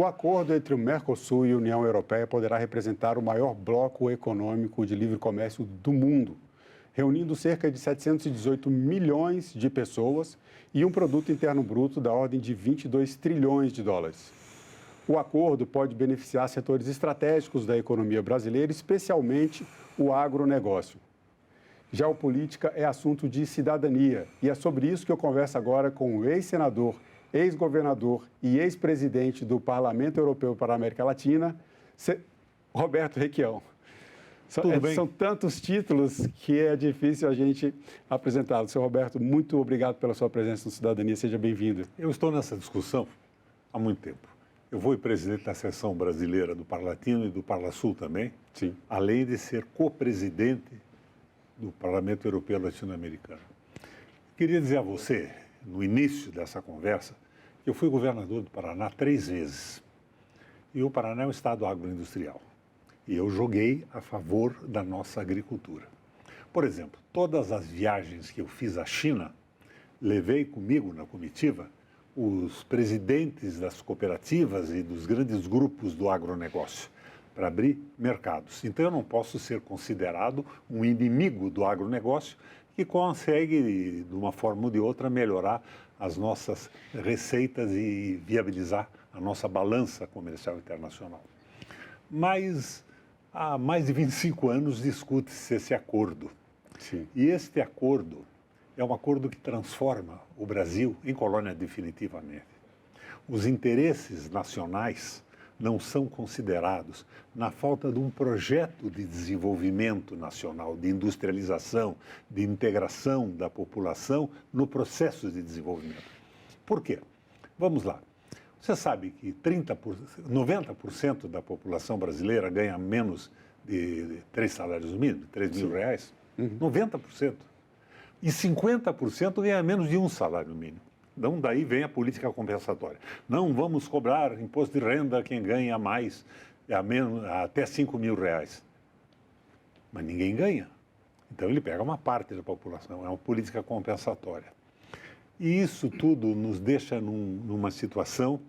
O acordo entre o Mercosul e a União Europeia poderá representar o maior bloco econômico de livre comércio do mundo, reunindo cerca de 718 milhões de pessoas e um produto interno bruto da ordem de 22 trilhões de dólares. O acordo pode beneficiar setores estratégicos da economia brasileira, especialmente o agronegócio. Geopolítica é assunto de cidadania e é sobre isso que eu converso agora com o ex-senador, ex-governador e ex-presidente do Parlamento Europeu para a América Latina, Roberto Requião. São tantos títulos que é difícil a gente apresentá-los. Senhor Roberto, muito obrigado pela sua presença no Cidadania. Seja bem-vindo. Eu estou nessa discussão há muito tempo. Eu fui presidente da seção brasileira do Parlatino e do Parlasul também, sim, além de ser co-presidente do Parlamento Europeu Latino-Americano. Queria dizer a você, no início dessa conversa, que eu fui governador do Paraná 3 vezes. E o Paraná é um estado agroindustrial. E eu joguei a favor da nossa agricultura. Por exemplo, todas as viagens que eu fiz à China, levei comigo na comitiva os presidentes das cooperativas e dos grandes grupos do agronegócio, para abrir mercados. Então, eu não posso ser considerado um inimigo do agronegócio que consegue, de uma forma ou de outra, melhorar as nossas receitas e viabilizar a nossa balança comercial internacional. Mas, há mais de 25 anos, discute-se esse acordo. Sim. E este acordo é um acordo que transforma o Brasil em colônia definitivamente. Os interesses nacionais não são considerados na falta de um projeto de desenvolvimento nacional, de industrialização, de integração da população no processo de desenvolvimento. Por quê? Vamos lá. Você sabe que 90% da população brasileira ganha menos de 3 salários mínimos, 3 mil reais? 90%. E 50% ganha menos de 1 salário mínimo. Então, daí vem a política compensatória. Não vamos cobrar imposto de renda a quem ganha mais, até 5 mil reais. Mas ninguém ganha. Então, ele pega uma parte da população. É uma política compensatória. E isso tudo nos deixa numa situação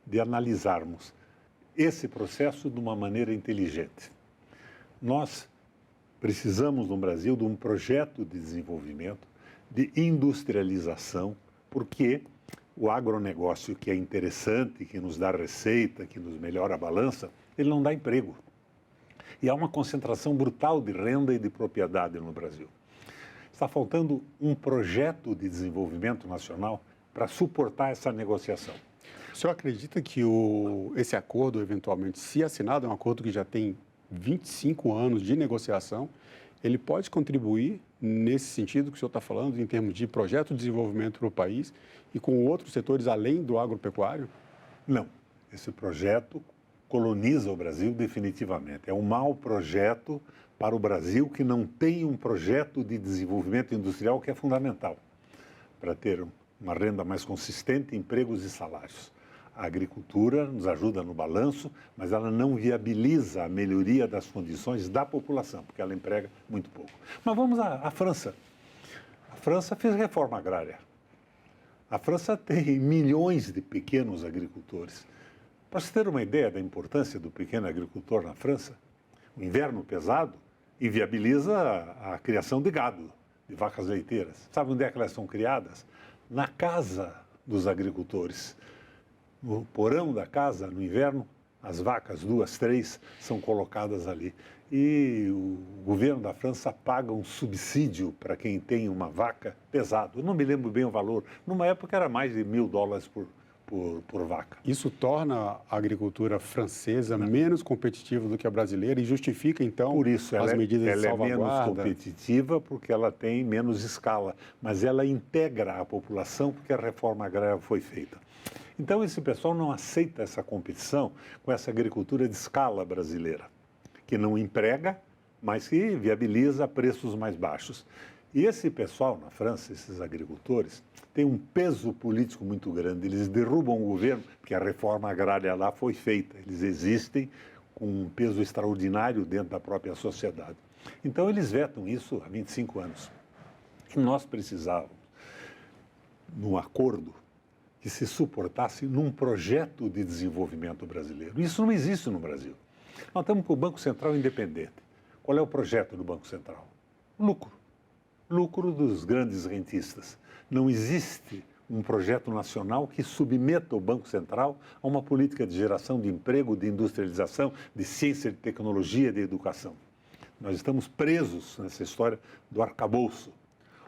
de analisarmos esse processo de uma maneira inteligente. Nós precisamos, no Brasil, de um projeto de desenvolvimento, de industrialização, porque o agronegócio, que é interessante, que nos dá receita, que nos melhora a balança, ele não dá emprego. E há uma concentração brutal de renda e de propriedade no Brasil. Está faltando um projeto de desenvolvimento nacional para suportar essa negociação. O senhor acredita que esse acordo, eventualmente, se assinado, é um acordo que já tem 25 anos de negociação, ele pode contribuir nesse sentido que o senhor está falando, em termos de projeto de desenvolvimento para o país e com outros setores além do agropecuário? Não. Esse projeto coloniza o Brasil definitivamente. É um mau projeto para o Brasil que não tem um projeto de desenvolvimento industrial que é fundamental para ter uma renda mais consistente, empregos e salários. A agricultura nos ajuda no balanço, mas ela não viabiliza a melhoria das condições da população, porque ela emprega muito pouco. Mas vamos à França. A França fez reforma agrária. A França tem milhões de pequenos agricultores. Para você ter uma ideia da importância do pequeno agricultor na França, o inverno pesado inviabiliza a criação de gado, de vacas leiteiras. Sabe onde é que elas são criadas? Na casa dos agricultores. No porão da casa, no inverno, as vacas, 2, 3, são colocadas ali. E o governo da França paga um subsídio para quem tem uma vaca pesado. Eu não me lembro bem o valor. Numa época era mais de $1.000 por vaca. Isso torna a agricultura francesa menos competitiva do que a brasileira e justifica, então, por isso, as medidas de salvaguarda? Ela é menos competitiva porque ela tem menos escala, mas ela integra a população porque a reforma agrária foi feita. Então, esse pessoal não aceita essa competição com essa agricultura de escala brasileira, que não emprega, mas que viabiliza preços mais baixos. E esse pessoal na França, esses agricultores, tem um peso político muito grande. Eles derrubam o governo, porque a reforma agrária lá foi feita. Eles existem com um peso extraordinário dentro da própria sociedade. Então, eles vetam isso há 25 anos. E nós precisávamos, num acordo, que que se suportasse num projeto de desenvolvimento brasileiro. Isso não existe no Brasil. Nós estamos com o Banco Central independente. Qual é o projeto do Banco Central? Lucro. Lucro dos grandes rentistas. Não existe um projeto nacional que submeta o Banco Central a uma política de geração de emprego, de industrialização, de ciência, de tecnologia, de educação. Nós estamos presos nessa história do arcabouço.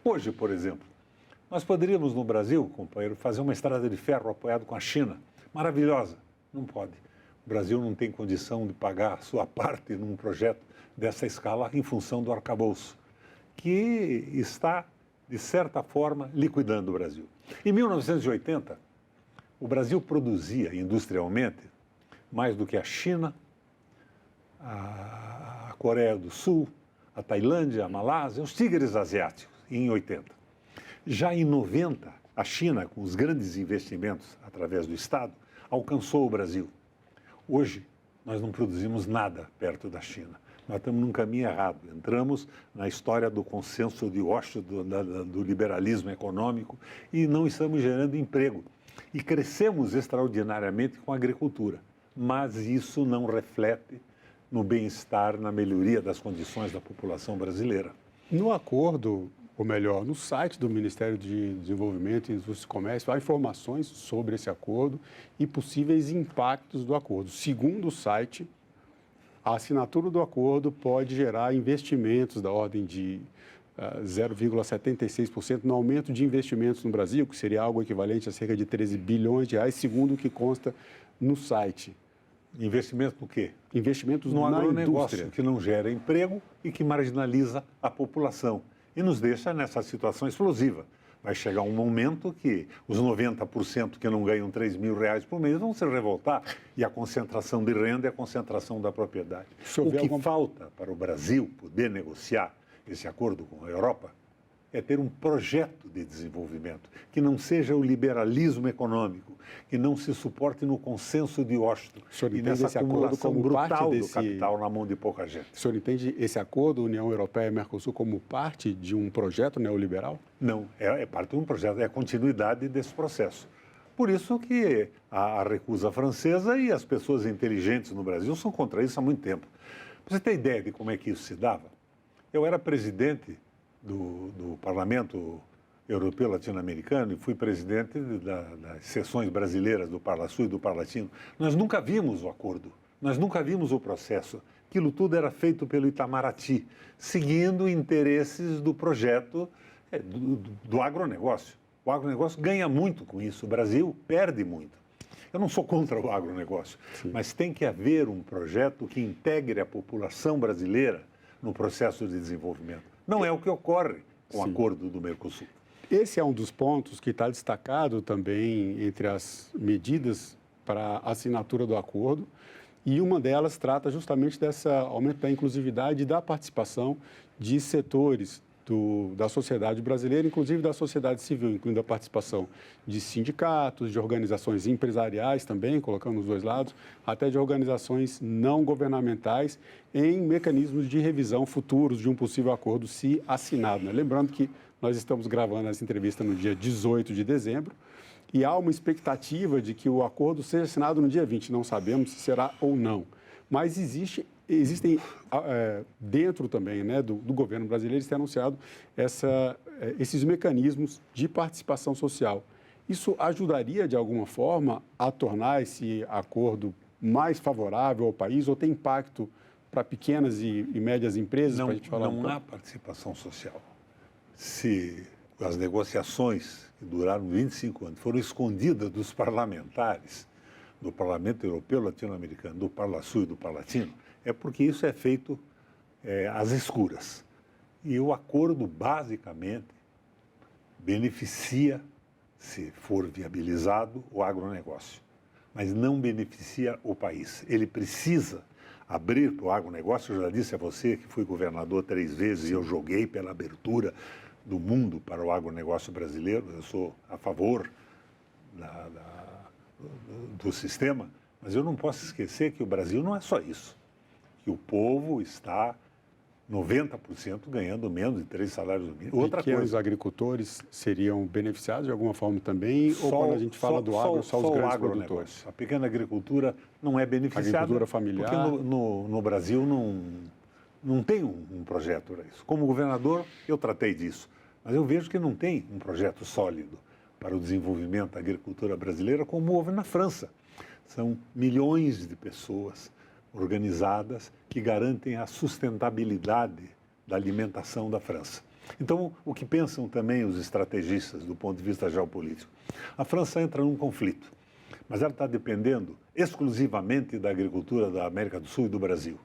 Hoje, por exemplo, nós poderíamos no Brasil, companheiro, fazer uma estrada de ferro apoiado com a China. Maravilhosa. Não pode. O Brasil não tem condição de pagar a sua parte num projeto dessa escala em função do arcabouço, que está, de certa forma, liquidando o Brasil. Em 1980, o Brasil produzia industrialmente mais do que a China, a Coreia do Sul, a Tailândia, a Malásia, os tigres asiáticos, em 80. Já em 90, a China, com os grandes investimentos através do Estado, alcançou o Brasil. Hoje, nós não produzimos nada perto da China. Nós estamos num caminho errado. Entramos na história do consenso de Washington, do liberalismo econômico, e não estamos gerando emprego. E crescemos extraordinariamente com a agricultura. Mas isso não reflete no bem-estar, na melhoria das condições da população brasileira. No acordo, ou melhor, no site do Ministério de Desenvolvimento, Indústria e Comércio, há informações sobre esse acordo e possíveis impactos do acordo. Segundo o site, a assinatura do acordo pode gerar investimentos da ordem de 0,76% no aumento de investimentos no Brasil, que seria algo equivalente a cerca de 13 bilhões de reais, segundo o que consta no site. Investimento no quê? Investimentos no na agronegócio, indústria, que não gera emprego e que marginaliza a população e nos deixa nessa situação explosiva. Vai chegar um momento que os 90% que não ganham 3 mil reais por mês vão se revoltar e a concentração de renda é a concentração da propriedade. O que falta para o Brasil poder negociar esse acordo com a Europa é ter um projeto de desenvolvimento que não seja o liberalismo econômico, que não se suporte no consenso de Washington e nessa acumulação brutal do capital na mão de pouca gente. O senhor entende esse acordo União Europeia e Mercosul como parte de um projeto neoliberal? Não, é parte de um projeto, é a continuidade desse processo. Por isso que a recusa francesa e as pessoas inteligentes no Brasil são contra isso há muito tempo. Para você ter ideia de como é que isso se dava, eu era presidente do Parlamento Europeu Latino-Americano e fui presidente das seções brasileiras do Parlasul e do Parlatino. Nós nunca vimos o acordo, nós nunca vimos o processo. Aquilo tudo era feito pelo Itamaraty, seguindo interesses do projeto do agronegócio. O agronegócio ganha muito com isso, o Brasil perde muito. Eu não sou contra o agronegócio, sim, mas tem que haver um projeto que integre a população brasileira no processo de desenvolvimento. Não é o que ocorre com o acordo do Mercosul. Esse é um dos pontos que está destacado também entre as medidas para a assinatura do acordo, e uma delas trata justamente desse aumento da inclusividade e da participação de setores da sociedade brasileira, inclusive da sociedade civil, incluindo a participação de sindicatos, de organizações empresariais também, colocando os dois lados, até de organizações não governamentais, em mecanismos de revisão futuros de um possível acordo, se assinado, né? Lembrando que nós estamos gravando essa entrevista no dia 18 de dezembro e há uma expectativa de que o acordo seja assinado no dia 20. Não sabemos se será ou não, mas existem dentro também, né, do governo brasileiro, tem anunciado esses mecanismos de participação social. Isso ajudaria, de alguma forma, a tornar esse acordo mais favorável ao país ou tem impacto para pequenas e médias empresas? Não há participação social. Se as negociações que duraram 25 anos foram escondidas dos parlamentares do Parlamento Europeu Latino-Americano, do Parlasul e do Parlatino, é porque isso é feito às escuras. E o acordo, basicamente, beneficia, se for viabilizado, o agronegócio, mas não beneficia o país. Ele precisa abrir para o agronegócio. Eu já disse a você que fui governador 3 vezes e eu joguei pela abertura do mundo para o agronegócio brasileiro. Eu sou a favor do sistema, mas eu não posso esquecer que o Brasil não é só isso, que o povo está 90% ganhando menos de 3 salários mínimos. Outra Pequenos coisa, agricultores seriam beneficiados de alguma forma também? Ou quando a gente fala do agro, só os grandes produtores? A pequena agricultura não é beneficiada. Agricultura familiar. Porque no Brasil não tem um projeto para isso. Como governador, eu tratei disso. Mas eu vejo que não tem um projeto sólido para o desenvolvimento da agricultura brasileira, como houve na França. São milhões de pessoas organizadas que garantem a sustentabilidade da alimentação da França. Então, o que pensam também os estrategistas do ponto de vista geopolítico? A França entra num conflito, mas ela está dependendo exclusivamente da agricultura da América do Sul e do Brasil.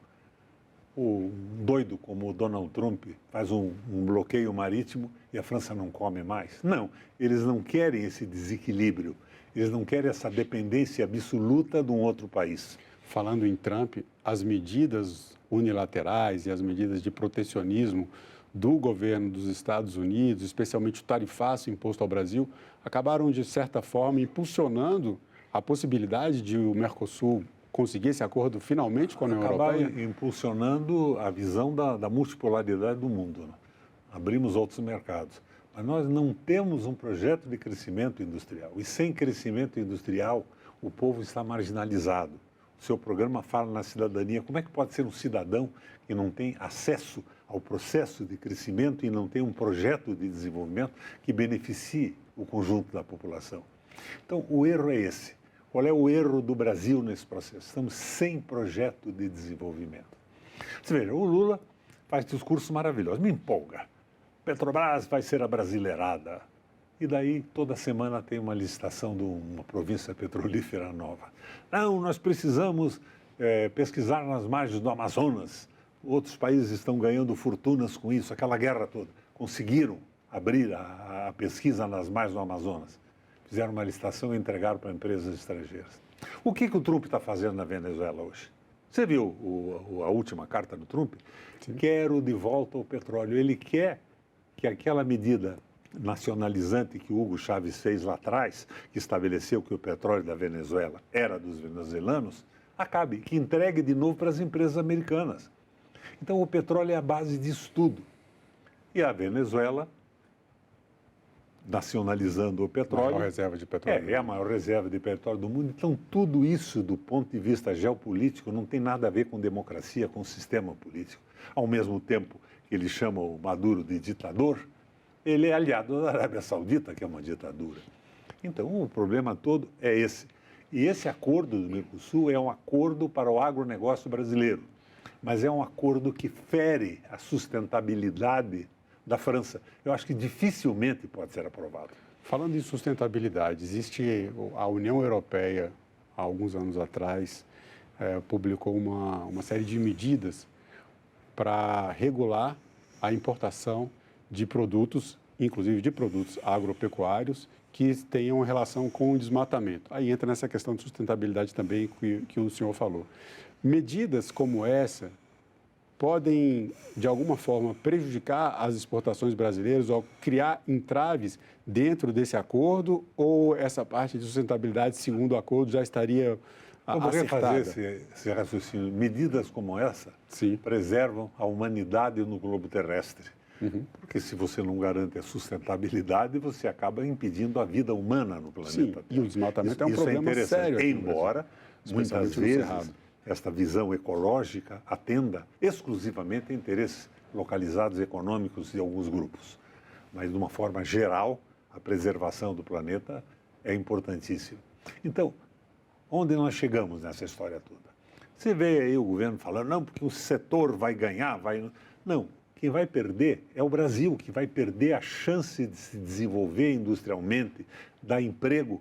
O doido como o Donald Trump faz um bloqueio marítimo e a França não come mais? Não, eles não querem esse desequilíbrio, eles não querem essa dependência absoluta de um outro país. Falando em Trump, as medidas unilaterais e as medidas de protecionismo do governo dos Estados Unidos, especialmente o tarifaço imposto ao Brasil, acabaram, de certa forma, impulsionando a possibilidade de o Mercosul conseguir esse acordo finalmente com a União Europeia? Acabaram impulsionando a visão da multipolaridade do mundo. Né? Abrimos outros mercados. Mas nós não temos um projeto de crescimento industrial. E sem crescimento industrial, o povo está marginalizado. O seu programa fala na cidadania. Como é que pode ser um cidadão que não tem acesso ao processo de crescimento e não tem um projeto de desenvolvimento que beneficie o conjunto da população? Então, o erro é esse. Qual é o erro do Brasil nesse processo? Estamos sem projeto de desenvolvimento. Você veja, o Lula faz discursos maravilhosos, me empolga. Petrobras vai ser abrasileirada. E daí, toda semana tem uma licitação de uma província petrolífera nova. Não, nós precisamos pesquisar nas margens do Amazonas. Outros países estão ganhando fortunas com isso, aquela guerra toda. Conseguiram abrir a pesquisa nas margens do Amazonas. Fizeram uma licitação e entregaram para empresas estrangeiras. O que o Trump está fazendo na Venezuela hoje? Você viu a última carta do Trump? Sim. Quero de volta o petróleo. Ele quer que aquela medida nacionalizante que o Hugo Chávez fez lá atrás, que estabeleceu que o petróleo da Venezuela era dos venezuelanos, acabe, que entregue de novo para as empresas americanas. Então, o petróleo é a base disso tudo. E a Venezuela, nacionalizando o petróleo... A maior reserva de petróleo. É a maior reserva de petróleo do mundo. Então, tudo isso, do ponto de vista geopolítico, não tem nada a ver com democracia, com sistema político. Ao mesmo tempo que ele chama o Maduro de ditador, ele é aliado da Arábia Saudita, que é uma ditadura. Então, o problema todo é esse. E esse acordo do Mercosul é um acordo para o agronegócio brasileiro, mas é um acordo que fere a sustentabilidade da França. Eu acho que dificilmente pode ser aprovado. Falando em sustentabilidade, existe a União Europeia, há alguns anos atrás, publicou uma série de medidas para regular a importação de produtos, inclusive de produtos agropecuários, que tenham relação com o desmatamento. Aí entra nessa questão de sustentabilidade também que o senhor falou. Medidas como essa podem, de alguma forma, prejudicar as exportações brasileiras ou criar entraves dentro desse acordo, ou essa parte de sustentabilidade, segundo o acordo, já estaria acertada? Fazer esse raciocínio. Medidas como essa Sim. preservam a humanidade no globo terrestre. Uhum. Porque se você não garante a sustentabilidade, você acaba impedindo a vida humana no planeta Sim, Terra. e o desmatamento é um problema sério. Embora, muitas vezes, esta visão ecológica atenda exclusivamente a interesses localizados econômicos de alguns grupos. Mas, de uma forma geral, a preservação do planeta é importantíssima. Então, onde nós chegamos nessa história toda? Você vê aí o governo falando, não, porque o setor vai ganhar, vai... Não. Quem vai perder é o Brasil, que vai perder a chance de se desenvolver industrialmente, dar emprego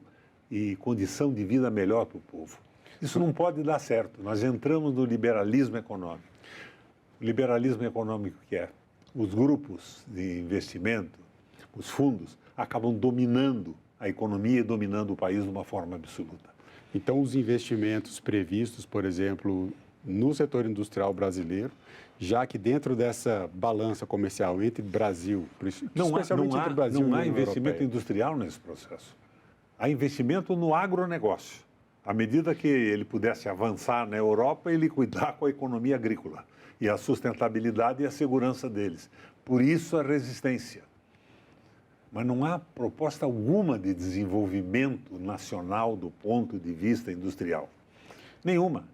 e condição de vida melhor para o povo. Isso não pode dar certo. Nós entramos no liberalismo econômico. O liberalismo econômico que é os grupos de investimento, os fundos, acabam dominando a economia e dominando o país de uma forma absoluta. Então, os investimentos previstos, por exemplo, no setor industrial brasileiro, já que dentro dessa balança comercial entre Brasil, especialmente entre Brasil e União Europeia, não há investimento Europeia. industrial nesse processo. Há investimento no agronegócio. À medida que ele pudesse avançar na Europa e liquidar com a economia agrícola e a sustentabilidade e a segurança deles. Por isso a resistência. Mas não há proposta alguma de desenvolvimento nacional do ponto de vista industrial. Nenhuma.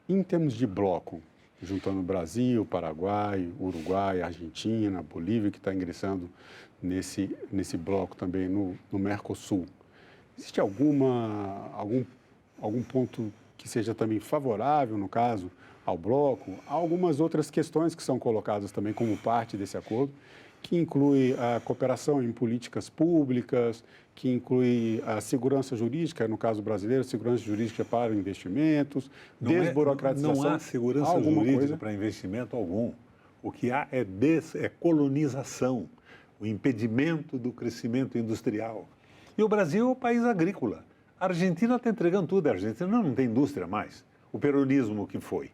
Em termos de bloco, juntando Brasil, Paraguai, Uruguai, Argentina, Bolívia, que está ingressando nesse bloco também no Mercosul, existe algum ponto que seja também favorável, no caso, ao bloco? Há algumas outras questões que são colocadas também como parte desse acordo, que inclui a cooperação em políticas públicas, que inclui a segurança jurídica, no caso brasileiro, segurança jurídica para investimentos, desburocratização. Não há segurança jurídica para investimento algum. O que há é colonização, o impedimento do crescimento industrial. E o Brasil é um país agrícola. A Argentina está entregando tudo. A Argentina não tem indústria mais. O peronismo que foi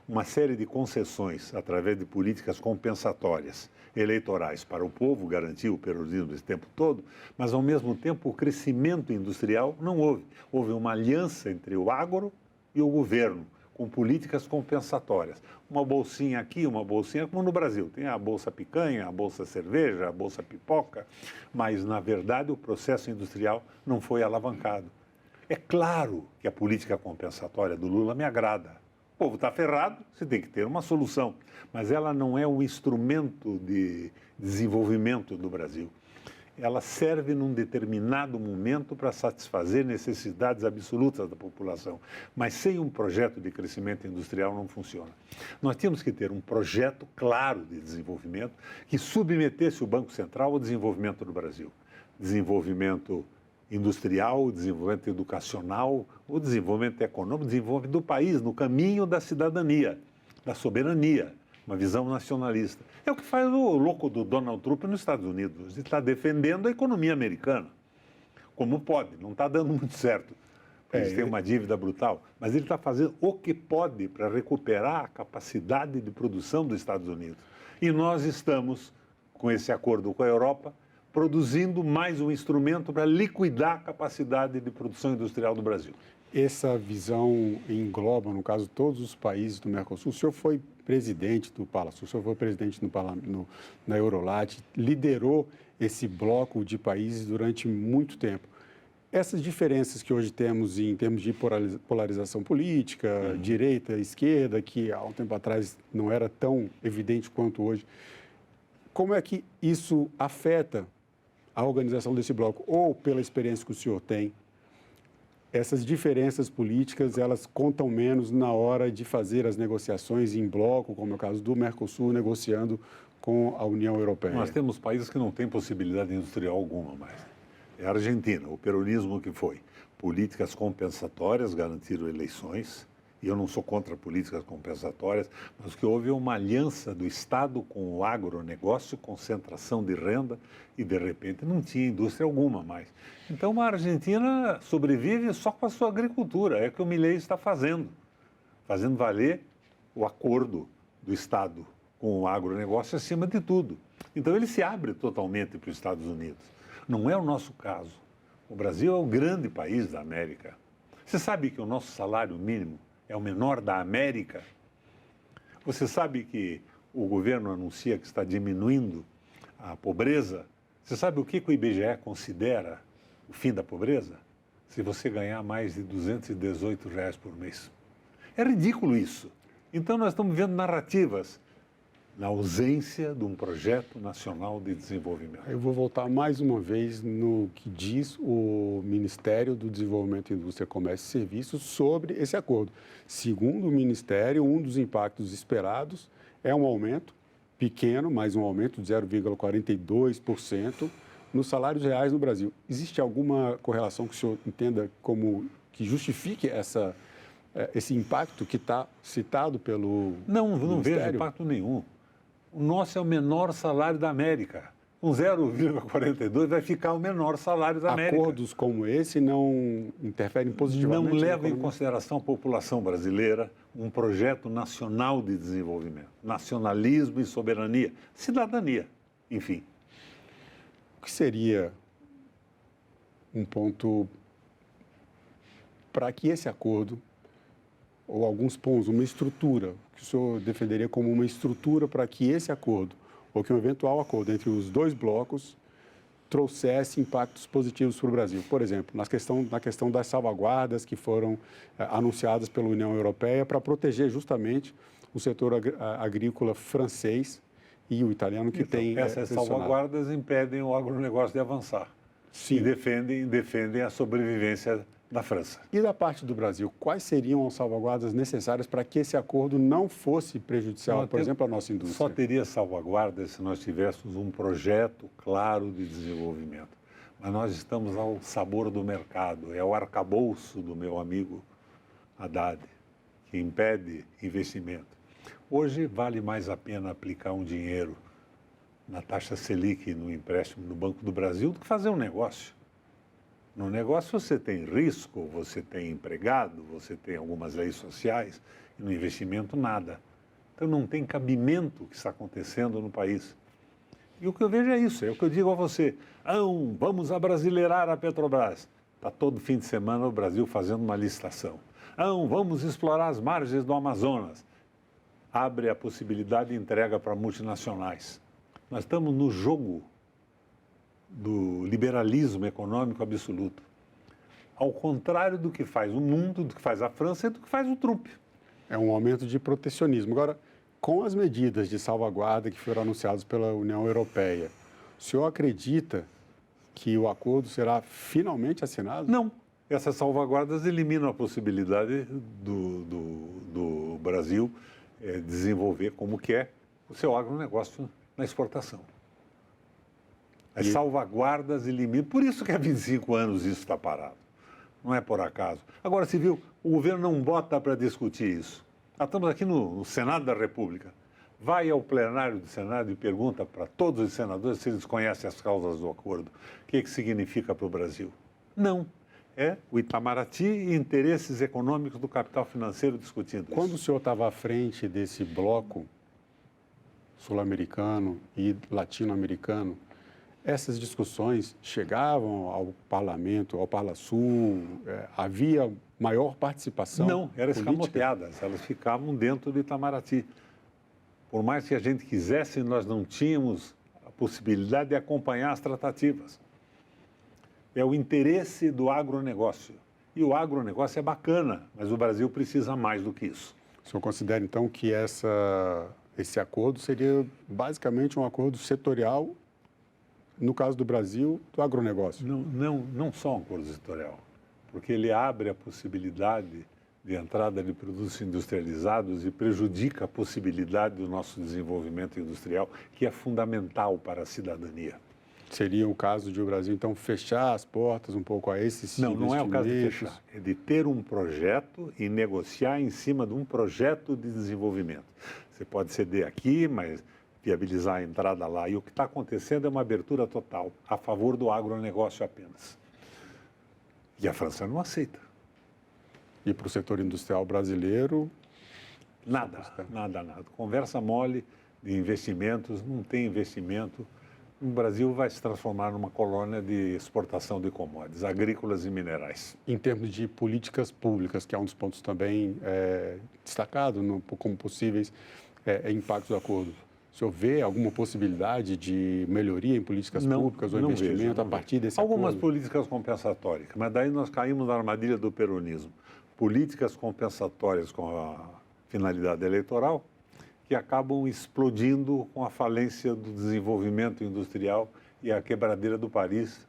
uma série de concessões através de políticas compensatórias eleitorais para o povo, garantiu o peronismo esse tempo todo, mas ao mesmo tempo o crescimento industrial não houve. Houve uma aliança entre o agro e o governo, com políticas compensatórias. Uma bolsinha aqui, uma bolsinha, como no Brasil. Tem a bolsa picanha, a bolsa cerveja, a bolsa pipoca, mas na verdade o processo industrial não foi alavancado. É claro que a política compensatória do Lula me agrada. O povo está ferrado, você tem que ter uma solução. Mas ela não é um instrumento de desenvolvimento do Brasil. Ela serve num determinado momento para satisfazer necessidades absolutas da população. Mas sem um projeto de crescimento industrial não funciona. Nós tínhamos que ter um projeto claro de desenvolvimento que submetesse o Banco Central ao desenvolvimento do Brasil. Desenvolvimento industrial, desenvolvimento educacional, o desenvolvimento econômico, o desenvolvimento do país no caminho da cidadania, da soberania, uma visão nacionalista. É o que faz o louco do Donald Trump nos Estados Unidos. Ele está defendendo a economia americana, como pode, não está dando muito certo. Eles têm uma dívida brutal, mas ele está fazendo o que pode para recuperar a capacidade de produção dos Estados Unidos. E nós estamos, com esse acordo com a Europa, produzindo mais um instrumento para liquidar a capacidade de produção industrial do Brasil. Essa visão engloba, no caso, todos os países do Mercosul. O senhor foi presidente do Palasul, o senhor foi presidente na Eurolat, liderou esse bloco de países durante muito tempo. Essas diferenças que hoje temos em termos de polarização política, direita, esquerda, que há um tempo atrás não era tão evidente quanto hoje, como é que isso afeta a organização desse bloco? Ou, pela experiência que o senhor tem, essas diferenças políticas, elas contam menos na hora de fazer as negociações em bloco, como é o caso do Mercosul, negociando com a União Europeia? Nós temos países que não têm possibilidade industrial alguma mais. É a Argentina, o peronismo que foi. Políticas compensatórias garantiram eleições, e eu não sou contra políticas compensatórias, mas que houve uma aliança do Estado com o agronegócio, concentração de renda, e de repente não tinha indústria alguma mais. Então a Argentina sobrevive só com a sua agricultura, é o que o Milei está fazendo valer o acordo do Estado com o agronegócio acima de tudo. Então ele se abre totalmente para os Estados Unidos. Não é o nosso caso. O Brasil é o grande país da América. Você sabe que o nosso salário mínimo é o menor da América? Você sabe que o governo anuncia que está diminuindo a pobreza? Você sabe o que o IBGE considera o fim da pobreza? Se você ganhar mais de R$ 218 por mês. É ridículo isso. Então nós estamos vendo narrativas na ausência de um projeto nacional de desenvolvimento. Eu vou voltar mais uma vez no que diz o Ministério do Desenvolvimento, Indústria, Comércio e Serviços sobre esse acordo. Segundo o Ministério, um dos impactos esperados é um aumento pequeno, mas um aumento de 0,42% nos salários reais no Brasil. Existe alguma correlação que o senhor entenda como que justifique esse impacto que está citado pelo Não Ministério? vejo impacto nenhum. O nosso é o menor salário da América. Com 0,42 vai ficar o menor salário da América. Acordos como esse não interferem positivamente? Não levam em consideração a população brasileira, um projeto nacional de desenvolvimento. Nacionalismo e soberania. Cidadania, enfim. O que seria um ponto para que esse acordo, ou alguns pontos, uma estrutura, que o senhor defenderia como uma estrutura para que esse acordo, ou que um eventual acordo entre os dois blocos, trouxesse impactos positivos para o Brasil? Por exemplo, na questão das salvaguardas que foram anunciadas pela União Europeia para proteger justamente o setor agrícola francês e o italiano que então, tem essas salvaguardas impedem o agronegócio de avançar. Sim. E defendem a sobrevivência da França. E da parte do Brasil, quais seriam as salvaguardas necessárias para que esse acordo não fosse prejudicial, por exemplo, à nossa indústria? Só teria salvaguardas se nós tivéssemos um projeto claro de desenvolvimento. Mas nós estamos ao sabor do mercado, é o arcabouço do meu amigo Haddad, que impede investimento. Hoje vale mais a pena aplicar um dinheiro na taxa Selic, no empréstimo no Banco do Brasil, do que fazer um negócio. No negócio você tem risco, você tem empregado, você tem algumas leis sociais, e no investimento nada. Então não tem cabimento o que está acontecendo no país. E o que eu vejo é isso, é o que eu digo a você. Vamos abrasileirar a Petrobras. Está todo fim de semana o Brasil fazendo uma licitação. Vamos explorar as margens do Amazonas. Abre a possibilidade de entrega para multinacionais. Nós estamos no jogo do liberalismo econômico absoluto. Ao contrário do que faz o mundo, do que faz a França e do que faz o Trump. É um aumento de protecionismo. Agora, com as medidas de salvaguarda que foram anunciadas pela União Europeia, o senhor acredita que o acordo será finalmente assinado? Não. Essas salvaguardas eliminam a possibilidade do Brasil desenvolver como quer o seu agronegócio na exportação. As salvaguardas eliminam. Por isso que há 25 anos isso está parado. Não é por acaso. Agora, se viu, o governo não bota para discutir isso. Nós estamos aqui no Senado da República. Vai ao plenário do Senado e pergunta para todos os senadores se eles conhecem as causas do acordo. O que significa para o Brasil? Não. É o Itamaraty e interesses econômicos do capital financeiro discutindo isso. Quando o senhor estava à frente desse bloco sul-americano e latino-americano, essas discussões chegavam ao parlamento, ao Parlasul? Havia maior participação? Não, eram escamoteadas, elas ficavam dentro do Itamaraty. Por mais que a gente quisesse, nós não tínhamos a possibilidade de acompanhar as tratativas. É o interesse do agronegócio. E o agronegócio é bacana, mas o Brasil precisa mais do que isso. O senhor considera, então, que esse acordo seria basicamente um acordo setorial, no caso do Brasil, do agronegócio? Não só um acordo setorial, porque ele abre a possibilidade de entrada de produtos industrializados e prejudica a possibilidade do nosso desenvolvimento industrial, que é fundamental para a cidadania. Seria o caso de o Brasil, então, fechar as portas um pouco a esses investimentos? Não é o caso de fechar. É de ter um projeto e negociar em cima de um projeto de desenvolvimento. Você pode ceder aqui, mas viabilizar a entrada lá. E o que está acontecendo é uma abertura total a favor do agronegócio apenas. E a França não aceita. E para o setor industrial brasileiro? Nada. Conversa mole de investimentos, não tem investimento. O Brasil vai se transformar numa colônia de exportação de commodities agrícolas e minerais. Em termos de políticas públicas, que é um dos pontos também destacado como possíveis impactos do acordo, o senhor vê alguma possibilidade de melhoria em políticas públicas ou investimento a partir desse acordo? Algumas políticas compensatórias, mas daí nós caímos na armadilha do peronismo. Políticas compensatórias com a finalidade eleitoral que acabam explodindo com a falência do desenvolvimento industrial e a quebradeira do país,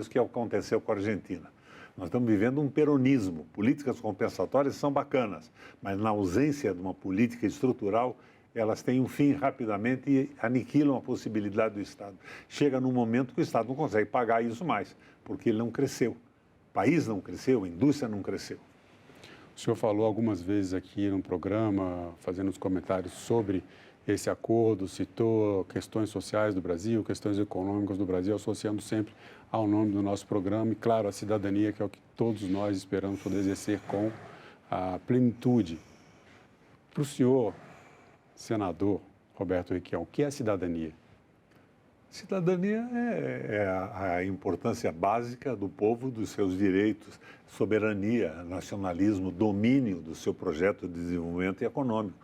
que aconteceu com a Argentina. Nós estamos vivendo um peronismo. Políticas compensatórias são bacanas, mas na ausência de uma política estrutural, elas têm um fim rapidamente e aniquilam a possibilidade do Estado. Chega num momento que o Estado não consegue pagar isso mais, porque ele não cresceu. O país não cresceu, a indústria não cresceu. O senhor falou algumas vezes aqui no programa, fazendo os comentários sobre esse acordo, citou questões sociais do Brasil, questões econômicas do Brasil, associando sempre ao nome do nosso programa e, claro, a cidadania, que é o que todos nós esperamos poder exercer com a plenitude. Para o senhor, senador Roberto Requião, o que é cidadania? Cidadania é a importância básica do povo, dos seus direitos, soberania, nacionalismo, domínio do seu projeto de desenvolvimento econômico.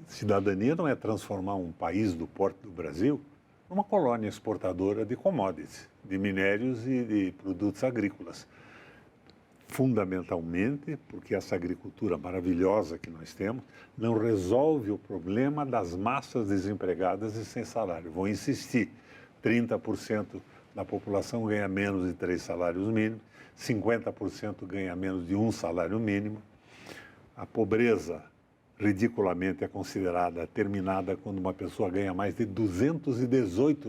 Cidadania não é transformar um país do porte do Brasil numa colônia exportadora de commodities, de minérios e de produtos agrícolas. Fundamentalmente, porque essa agricultura maravilhosa que nós temos não resolve o problema das massas desempregadas e sem salário. Vou insistir, 30% da população ganha menos de 3 salários mínimos, 50% ganha menos de 1 salário mínimo. A pobreza, ridiculamente, é considerada terminada quando uma pessoa ganha mais de R$ 218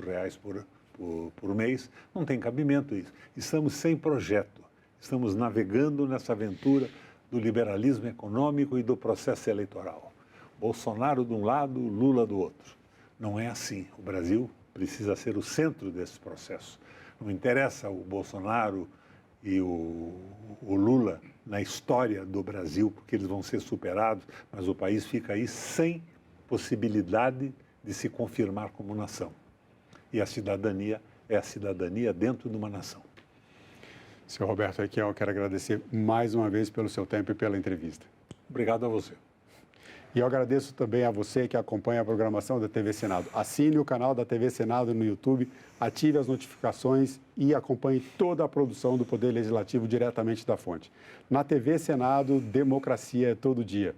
por mês. Não tem cabimento isso. Estamos sem projeto. Estamos navegando nessa aventura do liberalismo econômico e do processo eleitoral. Bolsonaro de um lado, Lula do outro. Não é assim. O Brasil precisa ser o centro desse processo. Não interessa o Bolsonaro e o Lula na história do Brasil, porque eles vão ser superados, mas o país fica aí sem possibilidade de se confirmar como nação. E a cidadania é a cidadania dentro de uma nação. Senhor Roberto Requião, eu quero agradecer mais uma vez pelo seu tempo e pela entrevista. Obrigado a você. E eu agradeço também a você que acompanha a programação da TV Senado. Assine o canal da TV Senado no YouTube, ative as notificações e acompanhe toda a produção do Poder Legislativo diretamente da fonte. Na TV Senado, democracia é todo dia.